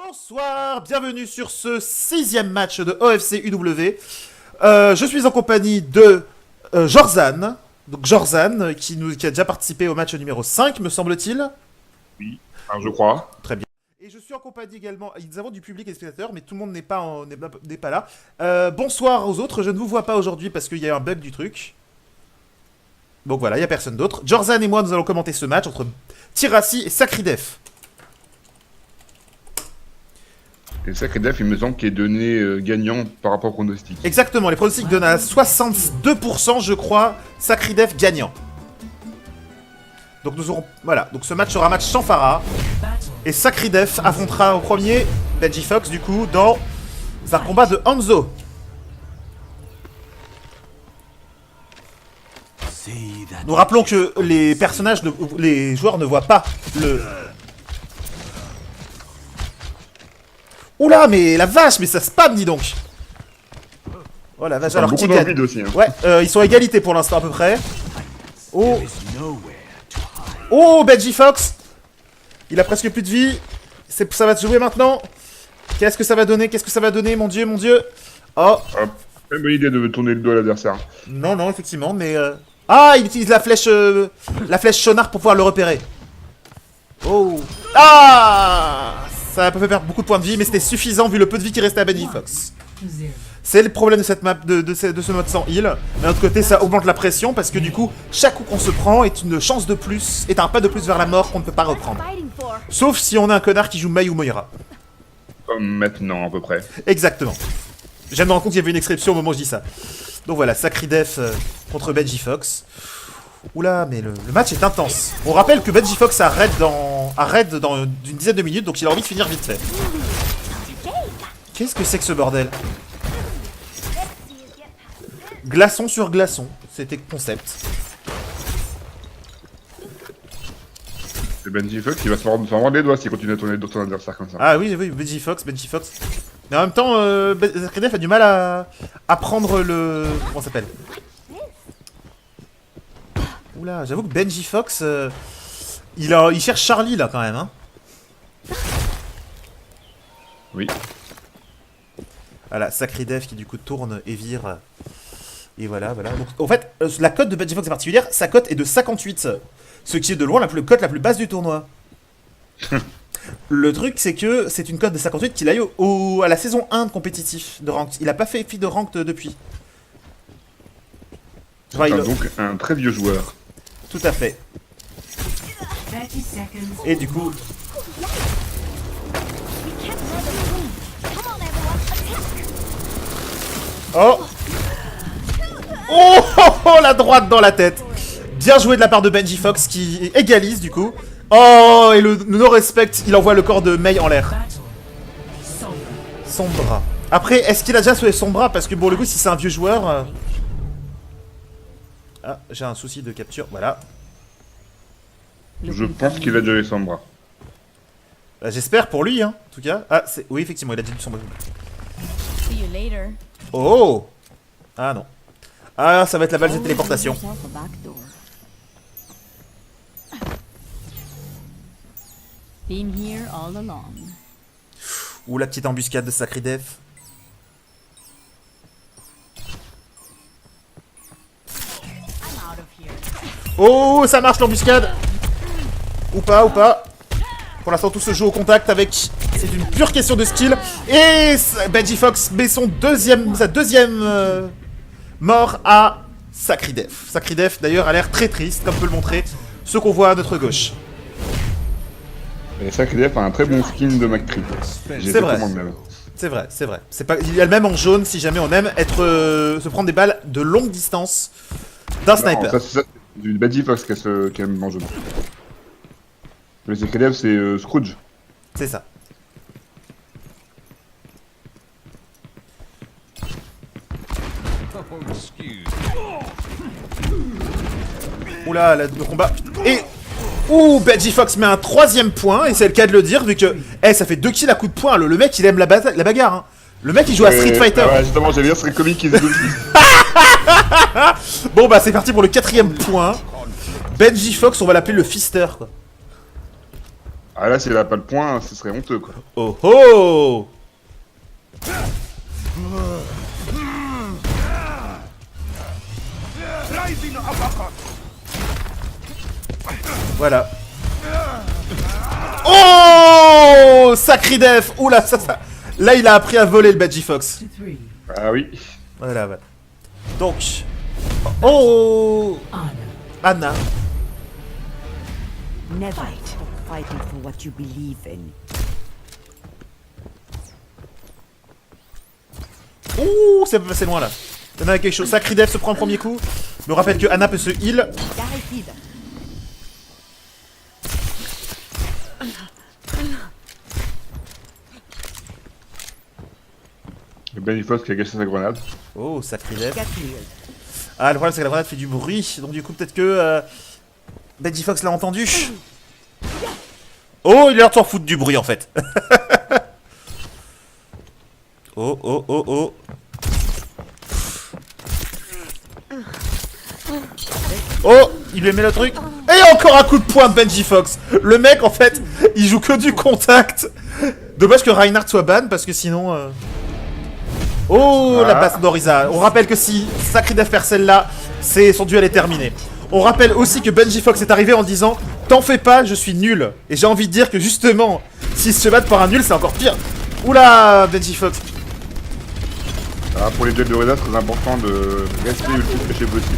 Bonsoir, bienvenue sur ce 6e match de OFC UW. Je suis en compagnie de Jorzan. Donc Jorzan, qui a déjà participé au match numéro 5, me semble-t-il. Oui, alors je crois. Très bien. Et je suis en compagnie également, nous avons du public et des spectateurs, mais tout le monde n'est pas là. Bonsoir aux autres, je ne vous vois pas aujourd'hui parce qu'il y a eu un bug du truc. Donc voilà, il n'y a personne d'autre. Jorzan et moi, nous allons commenter ce match entre Tirassi et Sakridef. Et Sakridef, il me semble qu'il est donné gagnant par rapport au pronostic. Exactement, les pronostics donnent à 62%, je crois, Sakridef gagnant. Donc nous aurons... Voilà, donc ce match sera un match sans Farah. Et Sakridef affrontera au premier Benji Fox, du coup, dans un combat de Hanzo. Nous rappelons que les personnages, les joueurs ne voient pas le... Oula, mais la vache, mais ça spam, dis donc. Oh la vache, alors beaucoup Tigan. d'envie aussi. Hein. Ouais, ils sont à égalité pour l'instant à peu près. Oh. Oh, Benji Fox. Il a presque plus de vie. Ça va se jouer maintenant. Qu'est-ce que ça va donner? Qu'est-ce que ça va donner? Mon dieu, mon dieu. Oh. Très bonne idée de tourner le dos à l'adversaire. Non, non, effectivement, mais... Ah, il utilise la flèche Chonard pour pouvoir le repérer. Oh. Ah. Ça a fait perdre beaucoup de points de vie, mais c'était suffisant vu le peu de vie qui restait à Benji Fox. C'est le problème de cette map, de ce mode sans heal. D'un autre côté, ça augmente la pression parce que du coup, chaque coup qu'on se prend est une chance de plus, est un pas de plus vers la mort qu'on ne peut pas reprendre. Sauf si on a un connard qui joue Mai ou Moira. Comme maintenant, à peu près. Exactement. Je viens de me rendre compte qu'il y avait une exception au moment où je dis ça. Donc voilà, Sakridef contre Benji Fox. Oula, mais le match est intense. On rappelle que Benji Fox a raid dans une dizaine de minutes, donc il a envie de finir vite fait. Qu'est-ce que c'est que ce bordel? Glaçon sur glaçon, c'était concept. C'est Benji Fox qui va se mordre les doigts s'il continue à tourner le dos de son adversaire comme ça. Ah oui, oui, Benji Fox. Mais en même temps, Sakridef a du mal à prendre le... Comment ça s'appelle? Oula, j'avoue que Benji Fox, il cherche Charlie là quand même, hein. Oui. Voilà, Sakridef qui du coup tourne et vire. Et voilà, voilà. Donc, en fait, la cote de Benji Fox est particulière, sa cote est de 58. Ce qui est de loin la cote la plus basse du tournoi. Le truc, c'est que c'est une cote de 58 qu'il a eu à la saison 1 de compétitif de ranked. Il a pas fait fi de ranked depuis. Enfin, donc un très vieux joueur. Tout à fait. Et du coup... Oh. Oh, oh, oh, la droite dans la tête. Bien joué de la part de Benji Fox qui égalise du coup. Oh, et le no-respect, il envoie le corps de Mei en l'air. Sombra. Après, est-ce qu'il a déjà sauvé Sombra? Parce que pour le coup, si c'est un vieux joueur... Ah, j'ai un souci de capture, voilà. Je pense qu'il a déjà eu son bras. Bah, j'espère pour lui, hein, en tout cas. Ah, oui, effectivement, il a déjà eu son bras. Oh. Ah non. Ah, ça va être la balle de téléportation. Ou la petite embuscade de Sakridef. Oh, ça marche l'embuscade. Ou pas, ou pas. Pour l'instant, tout se joue au contact avec... C'est une pure question de skill. Et Benji Fox met sa deuxième mort à Sakridef. Sakridef, d'ailleurs, a l'air très triste, comme peut le montrer ce qu'on voit à notre gauche. Et Sakridef a un très bon skin de McCree. C'est vrai. C'est vrai, c'est vrai. Il y a le même en jaune si jamais on aime se prendre des balles de longue distance d'un sniper. Ça, c'est du Benji Fox qui a le même en jaune. Le Sakridef, c'est Scrooge. C'est ça. Oula, le combat. Et... Ouh, Benji Fox met un 3ème point, et c'est le cas de le dire, vu que... ça fait 2 kills à coup de poing, le mec, il aime la bagarre, hein. Le mec, il joue à Street Fighter. Ouais, justement, j'allais dire, ce serait comique qu'ils aient deux kills. Bon, bah, c'est parti pour le 4ème point. Benji Fox, on va l'appeler le Fister, quoi. Ah là, si elle a pas le point, ce serait honteux, quoi. Oh oh. Voilà. Oh, sacré def. Oula, ça. Là, il a appris à voler le Badgie Fox. Ah oui. Voilà, voilà. Donc. Oh, Anna. Never stop fighting for what you believe in. Ouh, c'est pas passé loin là. Anna a quelque chose. Sacré def se prend le premier coup. Me rappelle que Anna peut se heal. Guaranteed. Et Ben Fox qui a gâché sa grenade. Oh, sacré def. Get cleared. Ah, le problème c'est que la grenade fait du bruit. Donc du coup, peut-être que Badgie Fox l'a entendu. Oh, il a l'air de s'en foutre du bruit en fait. Oh, oh, oh, oh. Oh, il lui met le truc. Et encore un coup de poing de Benji Fox. Le mec, en fait, il joue que du contact. Dommage que Reinhardt soit ban, parce que sinon... Oh, la passe d'Oriza. On rappelle que si Sacré Def perd celle-là, son duel est terminé. On rappelle aussi que Benji Fox est arrivé en disant « T'en fais pas, je suis nul ». Et j'ai envie de dire que justement, s'ils se battent par un nul, c'est encore pire. Oula, Benji Fox. Alors pour les duels de Reza, très important de rester le plus caché possible.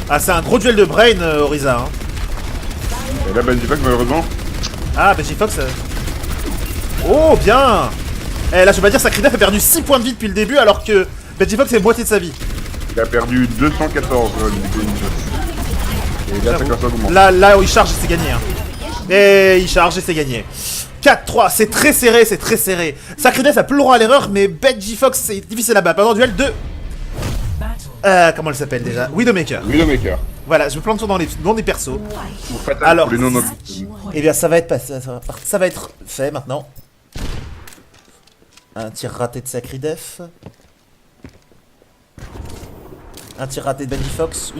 Ah, c'est un gros duel de brain, Oriza. Hein. Et là, Benji Fox, malheureusement, Ah, Benji Fox... Oh, bien. Eh, là, je vais pas dire, Sacré Def a perdu 6 points de vie depuis le début, alors que Benji Fox est moitié de sa vie. il a perdu 214 Benji Fox. Et là, ça commence à augmenter. Là où il charge, c'est gagné. Hein. Et il charge et c'est gagné. 4-3, c'est très serré, c'est très serré. Sacré Def a plus le droit à l'erreur, mais Benji Fox, c'est difficile à battre. Pendant duel de... comment elle s'appelle déjà? Widowmaker. Widowmaker. Voilà, je me plante sur dans les noms des persos. Ou Fatal Alors, pour les non eh bien, ça va être ça va être fait maintenant. Un tir raté de Sacré Def. Un tir raté de Benji Fox.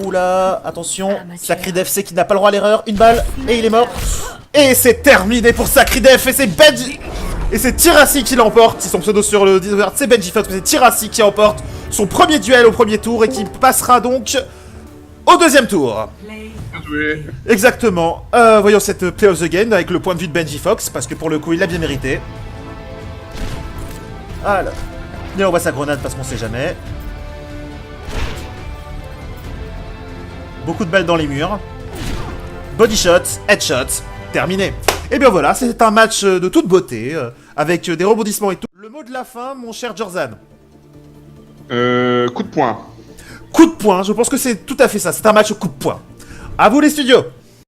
Oula, attention. Sacré Def sait qu'il n'a pas le droit à l'erreur. Une balle, et il est mort. Et c'est terminé pour Sacré Def. Et c'est Benji... Et c'est Tirassi qui l'emporte. C'est son pseudo sur le Discord. C'est Benji Fox, mais c'est Tirassi qui emporte son premier duel au premier tour et qui passera donc au deuxième tour. Bien joué. Exactement. Voyons cette Play of the Game avec le point de vue de Benji Fox, parce que pour le coup, il l'a bien mérité. Alors, il envoie sa grenade parce qu'on sait jamais. Beaucoup de balles dans les murs. Body shot, headshot, terminé. Et bien voilà, c'est un match de toute beauté, avec des rebondissements et tout. Le mot de la fin, mon cher Jorzan. Coup de poing. Coup de poing, je pense que c'est tout à fait ça. C'est un match au coup de poing. À vous les studios.